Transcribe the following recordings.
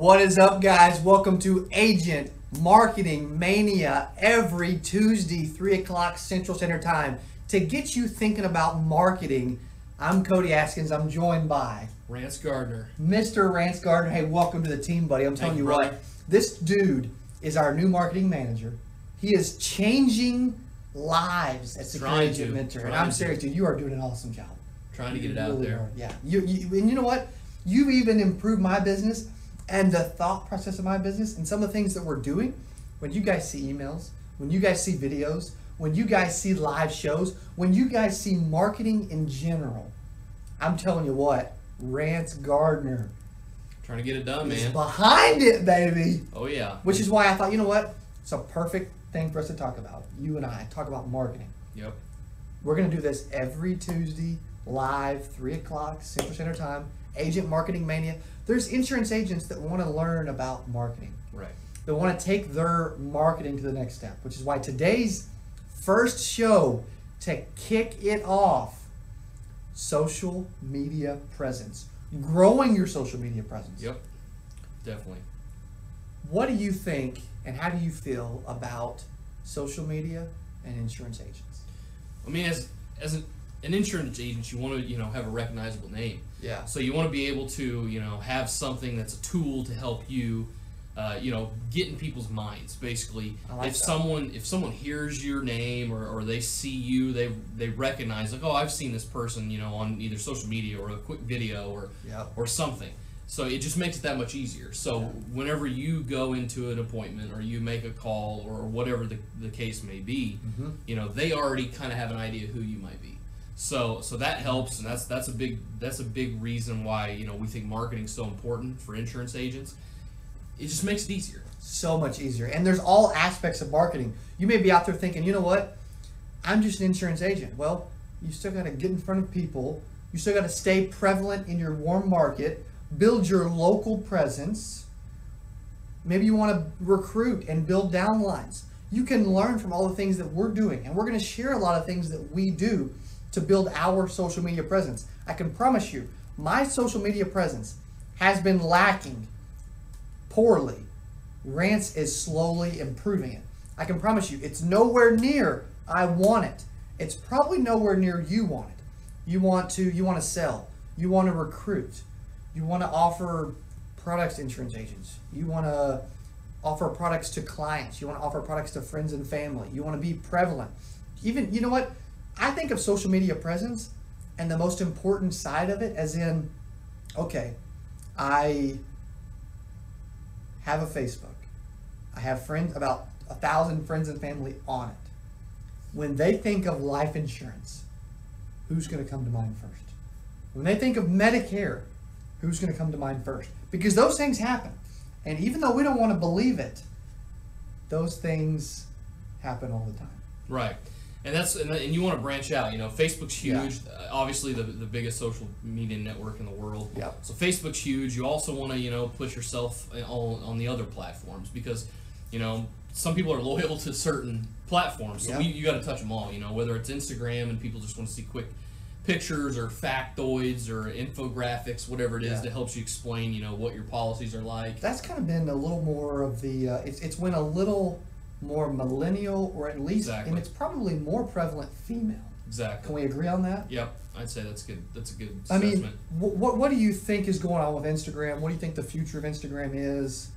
What is up, guys? Welcome to Agent Marketing Mania every Tuesday, 3 o'clock Central Standard Time. To get you thinking about marketing, I'm Cody Askins. I'm joined by Rance Gardner. Mr. Rance Gardner. Hey, welcome to the team, buddy. I'm telling you what, this dude is our new marketing manager. He is changing lives as a Agent Mentor. And I'm serious, dude. You are doing an awesome job. Trying to get it out there. Yeah. And you know what? You've even improved my business and the thought process of my business and some of the things that we're doing. When you guys see emails, when you guys see videos, when you guys see live shows, when you guys see marketing in general, I'm telling you what, Rance Gardner trying to get it done, is man. behind it, baby. Oh yeah. Which is why I thought, you know what, it's a perfect thing for us to talk about. You and I talk about marketing. Yep. We're gonna do this every Tuesday, live, 3 o'clock Central Standard Time. Agent Marketing Mania. There's insurance agents that want to learn about marketing. Right. They want to take their marketing to the next step, which is why today's first show to kick it off, social media presence. Growing your social media presence. Yep. Definitely. What do you think and how do you feel about social media and insurance agents? I mean, as an insurance agent, you want to, have a recognizable name. Yeah. So you want to be able to, have something that's a tool to help you, get in people's minds. Basically, if someone hears your name or they see you, they recognize, like, oh, I've seen this person, on either social media or a quick video or something. So it just makes it that much easier. So whenever you go into an appointment or you make a call or whatever the case may be, they already kind of have an idea who you might be. So that helps, and that's a big reason why we think marketing is so important for insurance agents. It just makes it easier. So much easier. And there's all aspects of marketing. You may be out there thinking, you know what? I'm just an insurance agent. Well, you still got to get in front of people. You still got to stay prevalent in your warm market, build your local presence. Maybe you want to recruit and build downlines. You can learn from all the things that we're doing, and we're going to share a lot of things that we do to build our social media presence. I can promise you, my social media presence has been lacking poorly. Rance is slowly improving it. I can promise you, it's nowhere near I want it. It's probably nowhere near you want it. You want to sell. You want to recruit. You want to offer products to insurance agents. You want to offer products to clients. You want to offer products to friends and family. You want to be prevalent. Even, you know what? I think of social media presence and the most important side of it as in, okay, I have a Facebook. I have friends, about 1,000 friends and family on it. When they think of life insurance, who's going to come to mind first? When they think of Medicare, who's going to come to mind first? Because those things happen. And even though we don't want to believe it, those things happen all the time. Right. And you want to branch out. Facebook's huge. Obviously, the biggest social media network in the world. Yeah. So Facebook's huge. You also want to push yourself on the other platforms because some people are loyal to certain platforms. So you got to touch them all. Whether it's Instagram and people just want to see quick pictures or factoids or infographics, whatever it is that helps you explain what your policies are like. That's kind of been a little more of the. It's went a little more millennial, or at least, and it's probably more prevalent female. Exactly. Can we agree on that? Yep, I'd say that's good. That's a good assessment. I mean, what do you think is going on with Instagram? What do you think the future of Instagram is?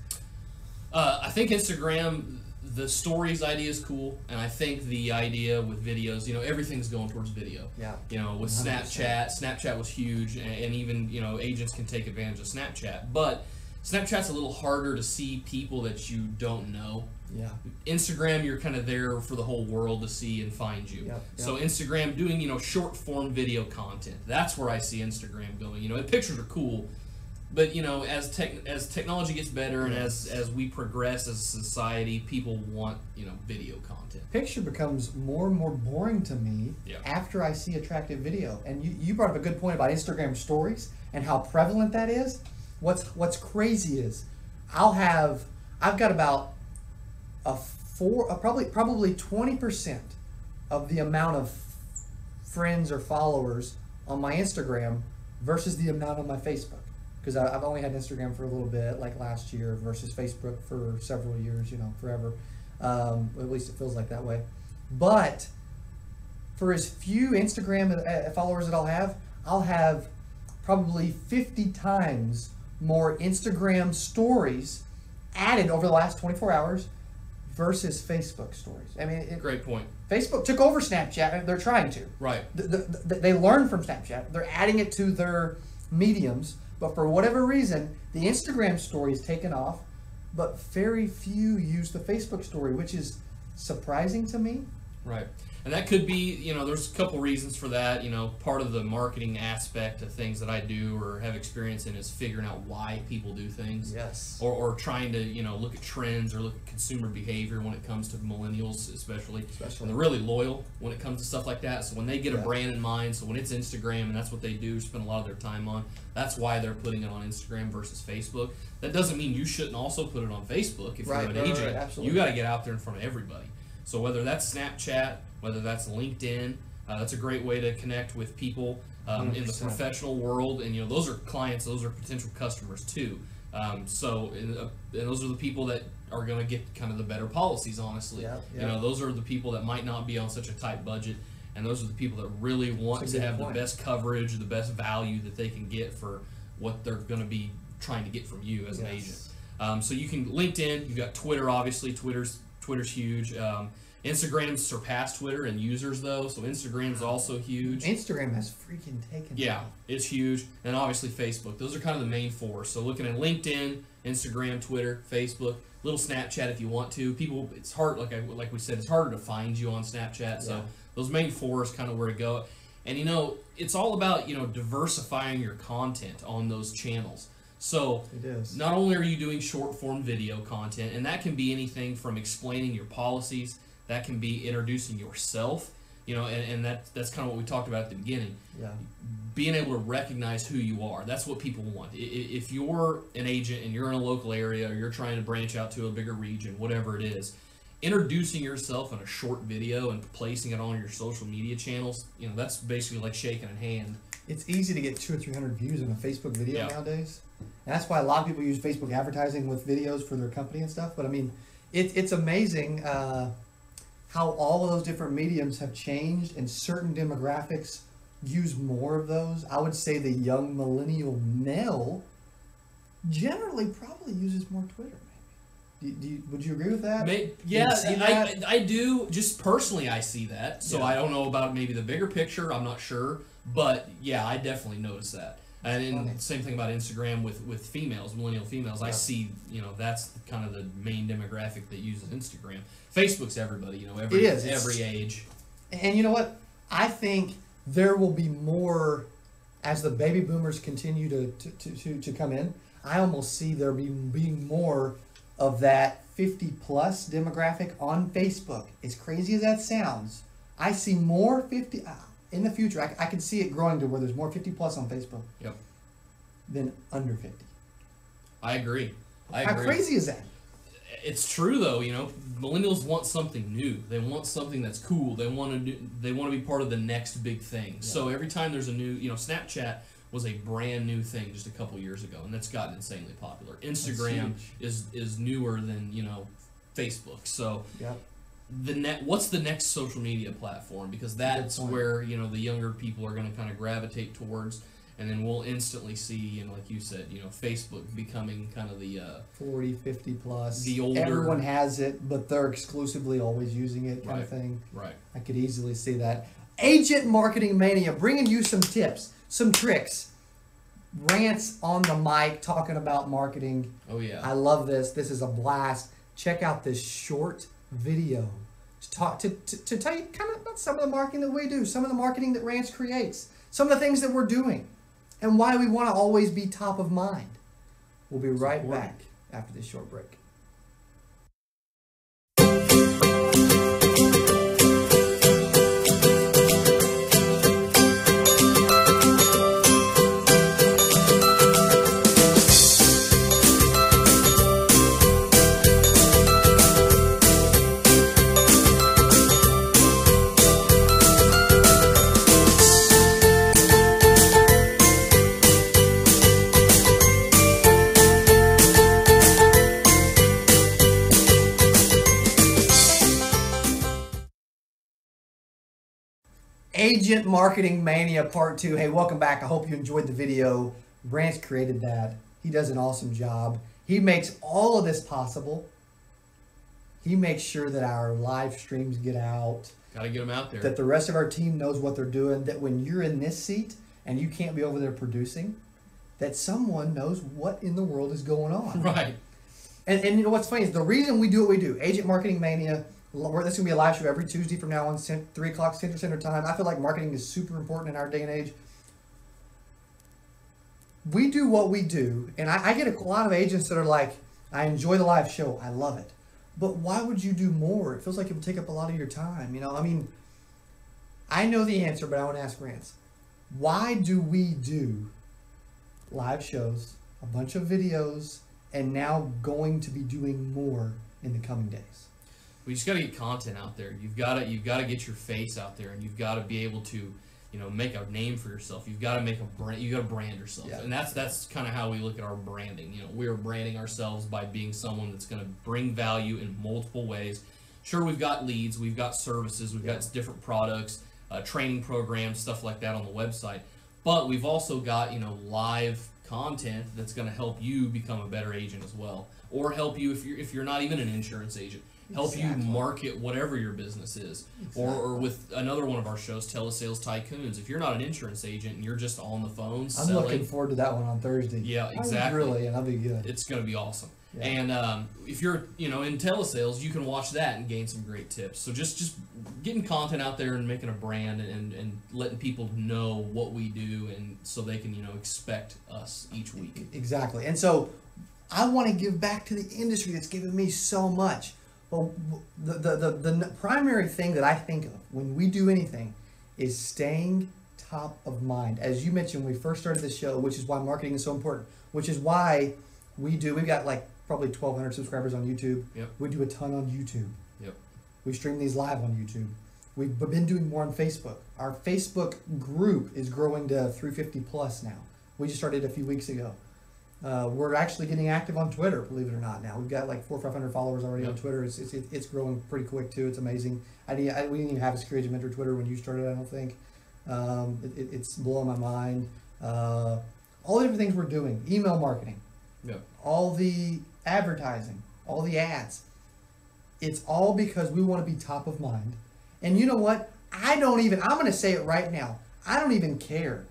I think Instagram, the stories idea is cool, and I think the idea with videos, everything's going towards video. Yeah. With 100%. Snapchat was huge, and even agents can take advantage of Snapchat, but Snapchat's a little harder to see people that you don't know. Yeah. Instagram, you're kind of there for the whole world to see and find you. Yep. So Instagram doing, short form video content. That's where I see Instagram going. The pictures are cool, but as technology gets better and as we progress as a society, people want, video content. Picture becomes more and more boring to me after I see attractive video. And you brought up a good point about Instagram stories and how prevalent that is. What's crazy is I've got about probably 20% of the amount of friends or followers on my Instagram versus the amount on my Facebook. because I've only had Instagram for a little bit, like last year, versus Facebook for several years, forever. At least it feels like that way. But for as few Instagram followers that I'll have probably 50 times more Instagram stories added over the last 24 hours versus Facebook stories. I mean, great point. Facebook took over Snapchat. They're trying to. Right. They learned from Snapchat. They're adding it to their mediums, but for whatever reason, the Instagram story is taken off, but very few use the Facebook story, which is surprising to me. Right. And that could be, there's a couple reasons for that. Part of the marketing aspect of things that I do or have experience in is figuring out why people do things. Yes. Or trying to, look at trends or look at consumer behavior when it comes to millennials especially. And they're really loyal when it comes to stuff like that. So when they get a brand in mind, so when it's Instagram and that's what they do, spend a lot of their time on, that's why they're putting it on Instagram versus Facebook. That doesn't mean you shouldn't also put it on Facebook if you're an agent. Absolutely. You got to get out there in front of everybody. So whether that's Snapchat, whether that's LinkedIn, that's a great way to connect with people in the professional world, and those are clients, those are potential customers too. And those are the people that are going to get kind of the better policies, honestly. Those are the people that might not be on such a tight budget, and those are the people that really want to have the best coverage, the best value that they can get for what they're going to be trying to get from you as an agent. So you can LinkedIn, you've got Twitter, obviously. Twitter's huge. Instagram's surpassed Twitter in users though, so Instagram's also huge. Instagram has freaking taken. Yeah, it's huge, and obviously Facebook. Those are kind of the main four. So looking at LinkedIn, Instagram, Twitter, Facebook, little Snapchat if you want to. People, it's hard, like we said, it's harder to find you on Snapchat. So those main four is kind of where to go. And it's all about diversifying your content on those channels. So not only are you doing short form video content, and that can be anything from explaining your policies, that can be introducing yourself, and that's kind of what we talked about at the beginning. Yeah. Being able to recognize who you are, that's what people want. If you're an agent and you're in a local area or you're trying to branch out to a bigger region, whatever it is, introducing yourself in a short video and placing it on your social media channels, that's basically like shaking a hand. It's easy to get 200 or 300 views on a Facebook video nowadays. And that's why a lot of people use Facebook advertising with videos for their company and stuff. But I mean, it's amazing how all of those different mediums have changed, and certain demographics use more of those. I would say the young millennial male generally probably uses more Twitter. Maybe. Would you agree with that? I do. Just personally, I see that. So I don't know about maybe the bigger picture. I'm not sure. But yeah, I definitely notice that. And same thing about Instagram with females, millennial females. I see, that's kind of the main demographic that uses Instagram. Facebook's everybody, every age. And you know what? I think there will be more as the baby boomers continue to come in. I almost see there being more of that 50-plus demographic on Facebook. As crazy as that sounds, I see more 50... in the future, I can see it growing to where there's more 50-plus on Facebook than under 50. I agree. How crazy is that? It's true, though. Millennials want something new. They want something that's cool. They want to be part of the next big thing. Yeah. So every time there's a new, Snapchat was a brand new thing just a couple years ago, and that's gotten insanely popular. Instagram is newer than Facebook. So. Yep. What's the next social media platform? Because that's where the younger people are going to kind of gravitate towards, and then we'll instantly see, like you said, Facebook becoming kind of the 40, 50 plus. The older, everyone has it, but they're exclusively always using it, kind of thing. Right. I could easily see that. Agent Marketing Mania, bringing you some tips, some tricks, rants on the mic, talking about marketing. Oh yeah. I love this. This is a blast. Check out this short video to tell you kind of about some of the marketing that we do, some of the marketing that Rance creates, some of the things that we're doing, and why we want to always be top of mind. We'll be right back after this short break. Agent Marketing Mania Part 2. Hey, welcome back. I hope you enjoyed the video. Brant's created that. He does an awesome job. He makes all of this possible. He makes sure that our live streams get out. Gotta get them out there. That the rest of our team knows what they're doing. That when you're in this seat and you can't be over there producing, that someone knows what in the world is going on. Right. And you know what's funny is the reason we do what we do, Agent Marketing Mania, this is going to be a live show every Tuesday from now on, 3 o'clock Central Standard Time. I feel like marketing is super important in our day and age. We do what we do, and I get a lot of agents that are like, I enjoy the live show, I love it. But why would you do more? It feels like it would take up a lot of your time. You know, I mean, I know the answer, but I want to ask Rance. Why do we do live shows, a bunch of videos, and now going to be doing more in the coming days? We just got to get content out there. You've got to get your face out there, and you've got to be able to, you know, make a name for yourself. You've got to make a brand. You got to brand yourself, and that's kind of how we look at our branding. You know, we are branding ourselves by being someone that's going to bring value in multiple ways. Sure, we've got leads, we've got services, we've got different products, training programs, stuff like that on the website, but we've also got, you know, live content that's going to help you become a better agent as well, or help you if you're not even an insurance agent. Help you market whatever your business is. Or with another one of our shows, Telesales Tycoons. If you're not an insurance agent and you're just on the phone selling. I'm looking forward to that one on Thursday. Yeah, exactly. Really, and that'll be good. It's going to be awesome. Yeah. And if you're, you know, in telesales, you can watch that and gain some great tips. So just getting content out there and making a brand and letting people know what we do, and so they can, you know, expect us each week. Exactly. And so I want to give back to the industry that's given me so much. Well, the primary thing that I think of when we do anything is staying top of mind. As you mentioned when we first started this show, which is why marketing is so important, which is why we've got like probably 1,200 subscribers on YouTube. Yep. We do a ton on YouTube. Yep. We stream these live on YouTube. We've been doing more on Facebook. Our Facebook group is growing to 350 plus now. We just started a few weeks ago. We're actually getting active on Twitter, believe it or not. Now we've got like 400 or 500 followers already on Twitter. It's growing pretty quick too. It's amazing. We didn't even have a security mentor Twitter when you started. I don't think. It's blowing my mind. All the different things we're doing, email marketing, all the advertising, all the ads. It's all because we want to be top of mind. And you know what? I'm going to say it right now. I don't even care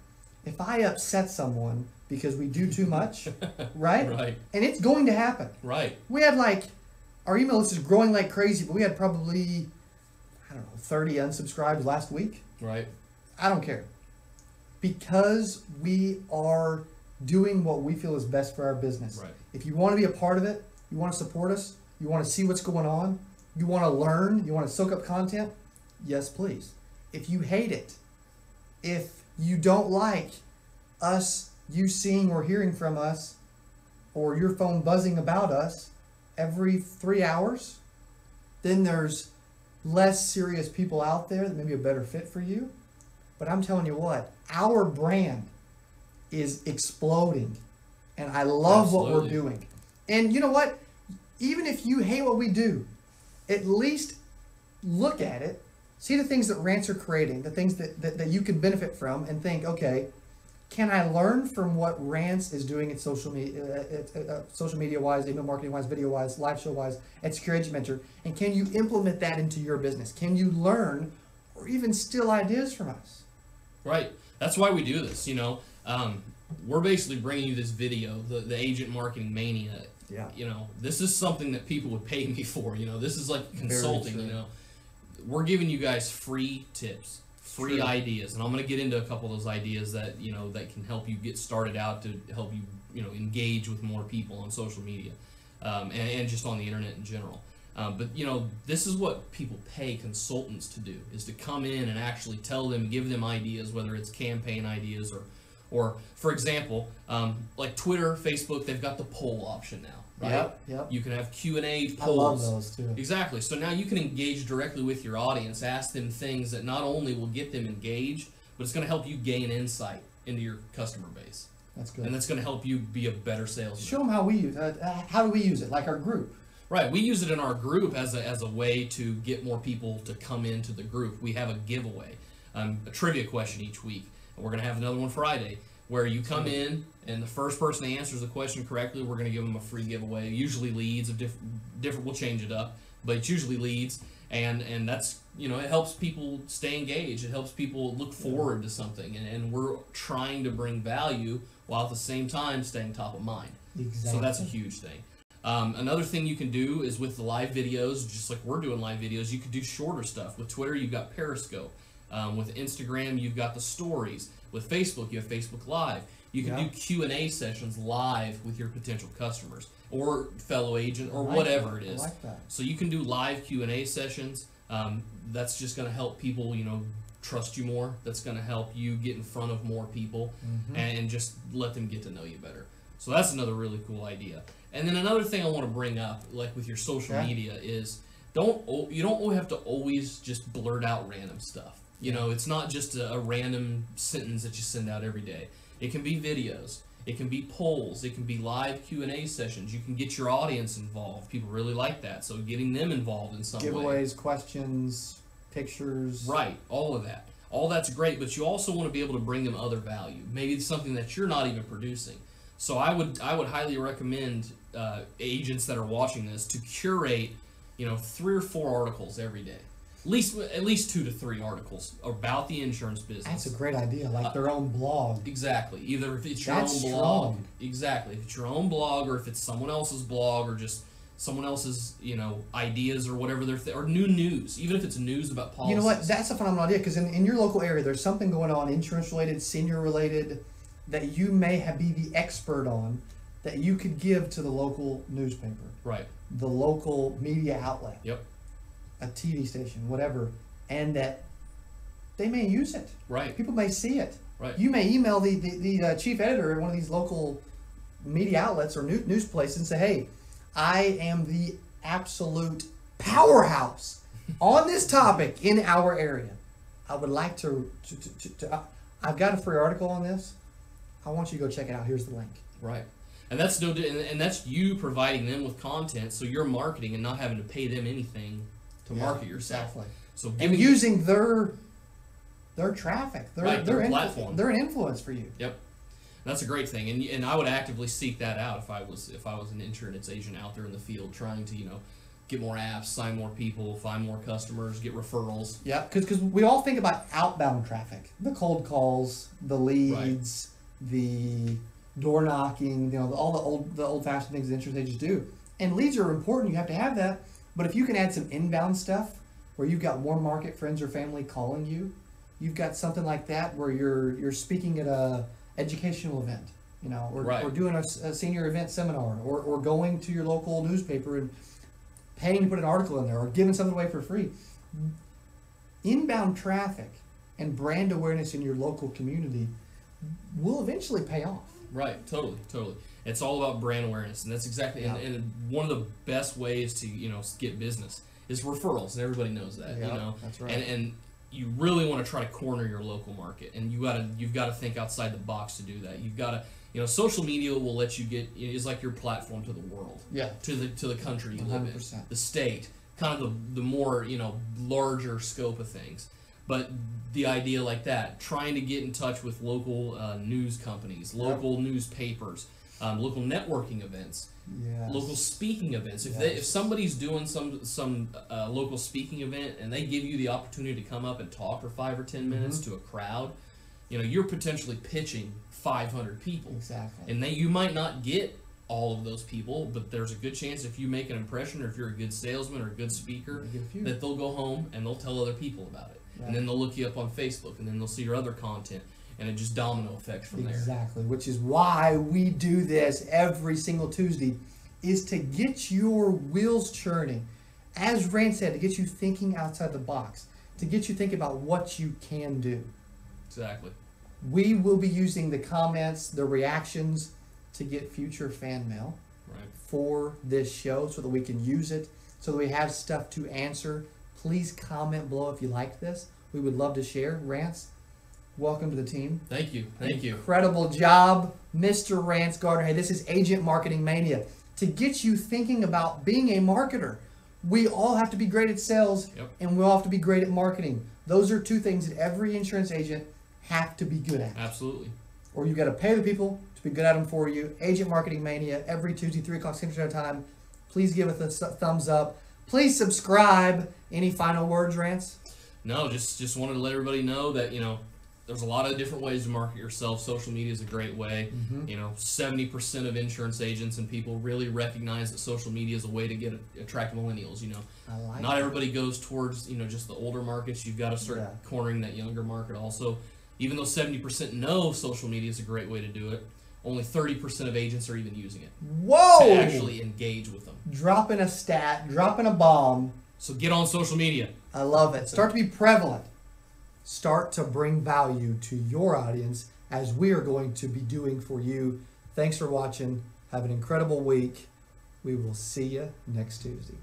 if I upset someone because we do too much, right? Right. And it's going to happen. Right. We had our email list is growing like crazy, but we had probably, 30 unsubscribes last week. Right. I don't care. Because we are doing what we feel is best for our business. Right. If you want to be a part of it, you want to support us, you want to see what's going on, you want to learn, you want to soak up content, yes, please. If you hate it, if you don't like you seeing or hearing from us, or your phone buzzing about us every 3 hours, then there's less serious people out there that may be a better fit for you. But I'm telling you what, our brand is exploding, and I love what we're doing. And you know what? Even if you hate what we do, at least look at it, see the things that Rants are creating, the things that you can benefit from, and think, okay, can I learn from what Rants is doing at social media wise, email marketing wise, video wise, live show wise, at Secure Agent Mentor, and can you implement that into your business? Can you learn or even steal ideas from us? Right. That's why we do this. You know, we're basically bringing you this video, the Agent Marketing Mania. Yeah. You know, this is something that people would pay me for. You know, this is like consulting. You know, we're giving you guys free tips, free ideas, and I'm going to get into a couple of those ideas that, you know, that can help you get started out to help you, you know, engage with more people on social media, and just on the internet in general. But you know, this is what people pay consultants to do, is to come in and actually tell them, give them ideas, whether it's campaign ideas or for example, like Twitter, Facebook, they've got the poll option now, right? Yep. You can have Q&A polls. I love those too. Exactly. So now you can engage directly with your audience, ask them things that not only will get them engaged, but it's going to help you gain insight into your customer base. That's good. And that's going to help you be a better salesman. Show them how we use it. How do we use it? Like our group. Right, we use it in our group as a way to get more people to come into the group. We have a giveaway. a trivia question each week. And we're going to have another one Friday where you come in and the first person that answers the question correctly, we're going to give them a free giveaway. Usually leads of different. We'll change it up, but it's usually leads, and that's, you know, it helps people stay engaged. It helps people look forward to something, and we're trying to bring value while at the same time staying top of mind. Exactly. So that's a huge thing. Another thing you can do is with the live videos, just like we're doing live videos, you could do shorter stuff. With Twitter, you've got Periscope. With Instagram, you've got the stories. With Facebook, you have Facebook Live. You can do Q&A sessions live with your potential customers or fellow agent or whatever it is. I like that. So you can do live Q&A sessions. That's just going to help people, you know, trust you more. That's going to help you get in front of more people and just let them get to know you better. So that's another really cool idea. And then another thing I want to bring up, like with your social media, is you don't have to always just blurt out random stuff. You know, it's not just a random sentence that you send out every day. It can be videos. It can be polls. It can be live Q&A sessions. You can get your audience involved. People really like that. So getting them involved in some way. Giveaways, questions, pictures. Right. All of that. All that's great, but you also want to be able to bring them other value. Maybe it's something that you're not even producing. So I would highly recommend agents that are watching this to curate, you know, 3 or 4 articles every day. At least 2 to 3 articles about the insurance business. That's a great idea, like their own blog. Exactly. Either if it's your own blog. Exactly. If it's your own blog, or if it's someone else's blog, or just someone else's, you know, ideas or whatever or new news. Even if it's news about policies. You know what? That's a phenomenal idea, because in your local area, there's something going on, insurance related, senior related, that you may be the expert on, that you could give to the local newspaper. Right. The local media outlet. Yep. A TV station, whatever, and that they may use it. Right. People may see it. Right. You may email the chief editor at one of these local media outlets or news places and say, hey, I am the absolute powerhouse on this topic in our area. I would like to I've got a free article on this. I want you to go check it out. Here's the link. Right. And that's and that's you providing them with content, so you're marketing and not having to pay them anything to market yourself. Exactly. So and using their traffic, their platform. They're an influence for you. Yep. That's a great thing, and I would actively seek that out if I was an insurance agent out there in the field trying to, you know, get more apps, sign more people, find more customers, get referrals. Yeah, because we all think about outbound traffic, the cold calls, the leads, the door knocking, you know, all the old-fashioned things that insurance agents do. And leads are important. You have to have that. But if you can add some inbound stuff where you've got warm market friends or family calling you, you've got something like that where you're speaking at a educational event, you know, or doing a senior event seminar, or going to your local newspaper and paying to put an article in there, or giving something away for free. Inbound traffic and brand awareness in your local community will eventually pay off. Right, totally. It's all about brand awareness, and that's exactly and one of the best ways to, you know, get business is referrals, and everybody knows that. Yeah, you know, that's right. And you really want to try to corner your local market, and you've got to think outside the box to do that. You've got to, you know, social media will let you get, is like your platform to the world. Yeah. To the country you live in, 100%. the state, kind of the more, you know, larger scope of things. But the idea like that, trying to get in touch with local news companies, local newspapers, local networking events, local speaking events. If somebody's doing some local speaking event and they give you the opportunity to come up and talk for 5 or 10 minutes to a crowd, you know, you're potentially pitching 500 people. Exactly. And you might not get all of those people, but there's a good chance if you make an impression, or if you're a good salesman or a good speaker, that they'll go home and they'll tell other people about it. Right. And then they'll look you up on Facebook, and then they'll see your other content, and it just domino effects from there. Exactly, which is why we do this every single Tuesday, is to get your wheels churning. As Rand said, to get you thinking outside the box, to get you thinking about what you can do. Exactly. We will be using the comments, the reactions, to get future fan mail for this show, so that we can use it, so that we have stuff to answer. Please comment below if you like this. We would love to share. Rance, welcome to the team. Thank you. Incredible job, Mr. Rance Gardner. Hey, this is Agent Marketing Mania, to get you thinking about being a marketer. We all have to be great at sales, Yep. and we all have to be great at marketing. Those are two things that every insurance agent have to be good at. Absolutely. Or you've got to pay the people to be good at them for you. Agent Marketing Mania, every Tuesday, 3 o'clock Central Standard Time. Please give us a thumbs up. Please subscribe. Any final words, Rance? No, just wanted to let everybody know that, there's a lot of different ways to market yourself. Social media is a great way. 70% of insurance agents and people really recognize that social media is a way to attract millennials. I like Not that. everybody goes towards, just the older markets. You've got to start cornering that younger market also. Even though 70% know social media is a great way to do it, only 30% of agents are even using it. Whoa! To actually engage with them. Dropping a stat, dropping a bomb. So get on social media. I love it. Start to be prevalent. Start to bring value to your audience as we are going to be doing for you. Thanks for watching. Have an incredible week. We will see you next Tuesday.